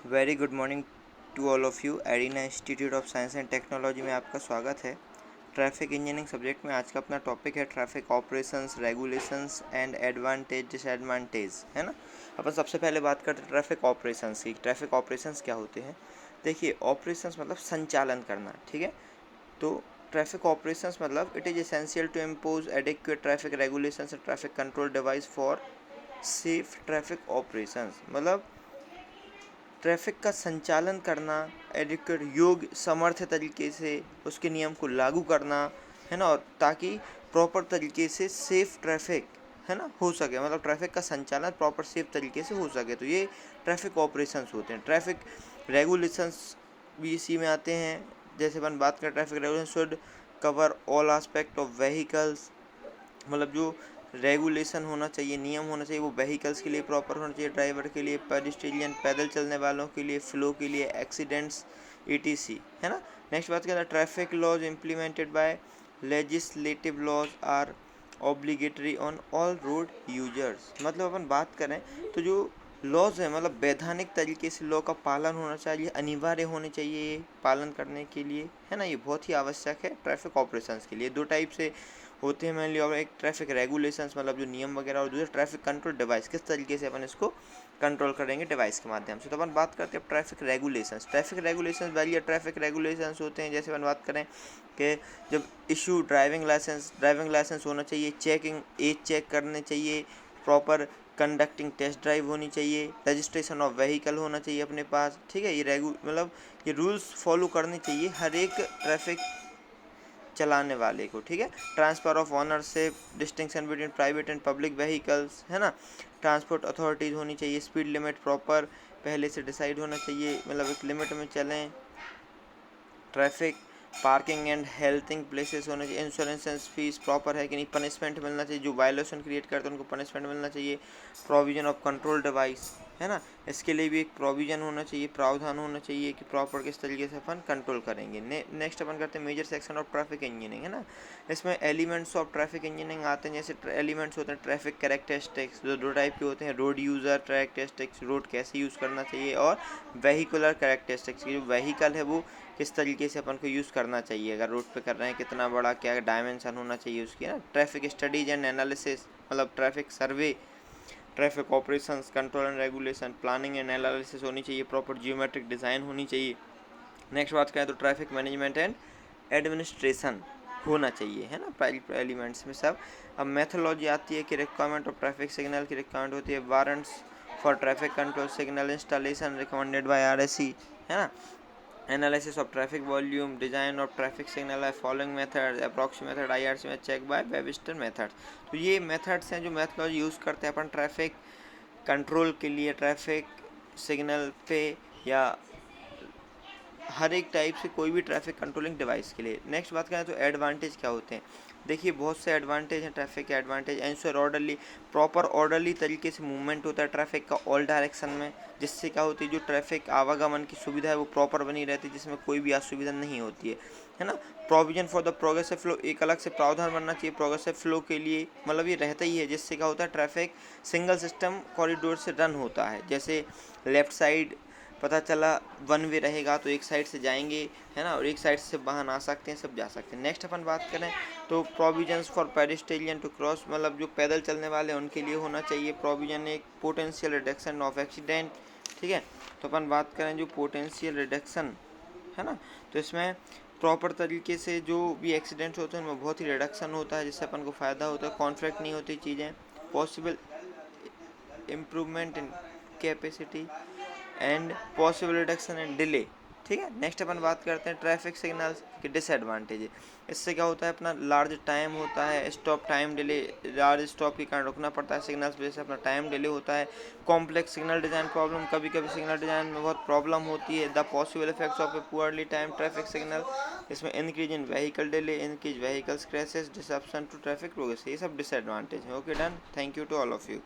Very good morning to all of you. Arena Institute of Science and Technology में आपका स्वागत है। Traffic engineering subject में आज का अपना टॉपिक है traffic operations, regulations and advantage disadvantage, है ना। अपन सबसे पहले बात करते हैं ट्रैफिक ऑपरेशंस की। ट्रैफिक ऑपरेशंस क्या होते हैं? देखिए, ऑपरेशंस मतलब संचालन करना, ठीक है। तो ट्रैफिक ऑपरेशंस मतलब it is essential to impose adequate traffic regulations and traffic control device for safe traffic operations. मतलब ट्रैफिक का संचालन करना, एडिक्वेट योग्य समर्थ तरीके से उसके नियम को लागू करना, है ना, और ताकि प्रॉपर तरीके से सेफ ट्रैफिक, है ना, हो सके। मतलब ट्रैफिक का संचालन प्रॉपर सेफ तरीके से हो सके, तो ये ट्रैफिक ऑपरेशंस होते हैं। ट्रैफिक रेगुलेशंस भी इसी में आते हैं। जैसे अपन बात करें, traffic regulation should cover all aspect of vehicles. मतलब जो रेगुलेशन होना चाहिए, नियम होना चाहिए, वो व्हीकल्स के लिए प्रॉपर होना चाहिए, ड्राइवर के लिए, पेडिस्ट्रियन पैदल चलने वालों के लिए, फ्लो के लिए, एक्सीडेंट्स ईटीसी, है ना। नेक्स्ट बात करते हैं traffic laws implemented by legislative laws are obligatory on all road users. मतलब अपन बात करें तो जो लॉज है, मतलब वैधानिक तरीके से लॉ का पालन होना चाहिए, अनिवार्य होने चाहिए पालन करने के लिए, है ना। ये बहुत ही आवश्यक है ट्रैफिक ऑपरेशंस के लिए। दो टाइप से होते हैं मेनली, और एक ट्रैफिक रेगुलेशंस मतलब जो नियम वगैरह, और दूसरा ट्रैफिक कंट्रोल डिवाइस, किस तरीके से अपन इसको कंट्रोल करेंगे डिवाइस के माध्यम से। तो अपन बात करते हैं traffic regulations. Traffic regulations various traffic regulations होते हैं। जैसे अपन बात करें कि जब इशू ड्राइविंग लाइसेंस होना चाहिए, चेकिंग एज चेक करने चाहिए, प्रॉपर कंडक्टिंग टेस्ट ड्राइव होनी चाहिए, रजिस्ट्रेशन ऑफ व्हीकल होना चाहिए अपने पास, ठीक है। ये मतलब ये रूल्स फॉलो करने चाहिए हर एक ट्रैफिक चलाने वाले को, ठीक है। Transfer of ownership, distinction between private and public vehicles, है ना। ट्रांसपोर्ट अथॉरिटीज़ होनी चाहिए, स्पीड लिमिट प्रॉपर पहले से डिसाइड होना चाहिए, मतलब एक लिमिट में चलें। ट्रैफिक पार्किंग एंड हेल्थिंग प्लेसेस होने चाहिए, इंश्योरेंस फीस प्रॉपर है कि नहीं, पनिशमेंट मिलना चाहिए, जो वायलेशन क्रिएट करते हैं उनको पनिशमेंट मिलना चाहिए। प्रोविजन ऑफ कंट्रोल डिवाइस, है ना, इसके लिए भी एक प्रोविजन होना चाहिए, प्रावधान होना चाहिए कि प्रॉपर किस तरीके से अपन कंट्रोल करेंगे। नेक्स्ट अपन करते हैं major section of traffic engineering, है ना। इसमें एलिमेंट्स ऑफ ट्रैफिक इंजीनियरिंग आते हैं। जैसे एलिमेंट्स होते हैं ट्रैफिक कैरेक्टरिस्टिक्स, जो दो टाइप के होते हैं, रोड यूज़र कैरेक्टरिस्टिक्स, रोड कैसे यूज़ करना चाहिए, और वेहिकुलर कैरेक्टरिस्टिक्स, जो व्हीकल है वो किस तरीके से अपन को यूज़ करना चाहिए, अगर रोड पे कर रहे हैं कितना बड़ा क्या डायमेंशन होना चाहिए उसकी, ना। ट्रैफिक स्टडीज एंड एनालिसिस मतलब traffic survey, traffic operations, control and regulation, planning and analysis होनी चाहिए, प्रॉपर जियोमेट्रिक डिज़ाइन होनी चाहिए। नेक्स्ट बात करें तो ट्रैफिक मैनेजमेंट एंड एडमिनिस्ट्रेशन होना चाहिए, है ना, एलिमेंट्स में सब। अब मेथोलॉजी आती है कि रिक्वायरमेंट ऑफ ट्रैफिक सिग्नल की रिक्वायरमेंट होती है, warrants for traffic control signal installation recommended by RSC, है ना। Analysis of traffic volume, design of traffic signal है, फॉलोइंग मेथड, अप्रॉक्सी मेथड, आईआरसी में चेक बाय वेबस्टर मेथड। तो ये मेथड्स हैं जो मेथडोलॉजी यूज़ करते हैं अपन ट्रैफिक कंट्रोल के लिए, ट्रैफिक सिग्नल पे, या हर एक टाइप से कोई भी ट्रैफिक कंट्रोलिंग डिवाइस के लिए। नेक्स्ट बात करें तो एडवांटेज क्या होते हैं। देखिए, बहुत से एडवांटेज हैं ट्रैफिक के। Advantage ensure orderly, proper orderly तरीके से मूवमेंट होता है ट्रैफिक का ऑल डायरेक्शन में, जिससे क्या होती है, जो ट्रैफिक आवागमन की सुविधा है वो प्रॉपर बनी रहती है, जिसमें कोई भी असुविधा नहीं होती है ना। Provision for the progressive flow, एक अलग से प्रावधान बनना चाहिए प्रोग्रेसिव फ्लो के लिए, मतलब ये रहता ही है, जिससे क्या होता है ट्रैफिक सिंगल सिस्टम कॉरिडोर से रन होता है। जैसे लेफ्ट साइड पता चला वन वे रहेगा तो एक साइड से जाएंगे, है ना, और एक साइड से वाहन आ सकते हैं, सब जा सकते हैं। नेक्स्ट अपन बात करें तो provisions for pedestrian to cross, मतलब जो पैदल चलने वाले हैं उनके लिए होना चाहिए प्रोविजन, एक पोटेंशियल रिडक्शन ऑफ एक्सीडेंट, ठीक है। तो अपन बात करें जो पोटेंशियल रिडक्शन है ना, तो इसमें प्रॉपर तरीके से जो भी एक्सीडेंट्स होते हैं उनमें बहुत ही रिडक्शन होता है, जिससे अपन को फ़ायदा होता है, कॉन्फ्लिक्ट नहीं होती चीज़ें, possible improvement in capacity and possible reduction and delay, ठीक है। नेक्स्ट अपन बात करते हैं ट्रैफिक सिग्नल्स के डिसएडवांटेज। इससे क्या होता है, अपना लार्ज टाइम होता है, stop time delay, large stop के कारण रुकना पड़ता है सिग्नल्स, वजह से अपना टाइम डिले होता है। कॉम्प्लेक्स सिग्नल डिज़ाइन प्रॉब्लम, कभी कभी सिग्नल डिज़ाइन में बहुत प्रॉब्लम होती है। The possible effects of a poorly time traffic signal, इसमें increase in vehicle delay, increase vehicles crashes, disruption to traffic progress, ये सब डिसएडवांटेज है। Okay, done. Thank you to all of you.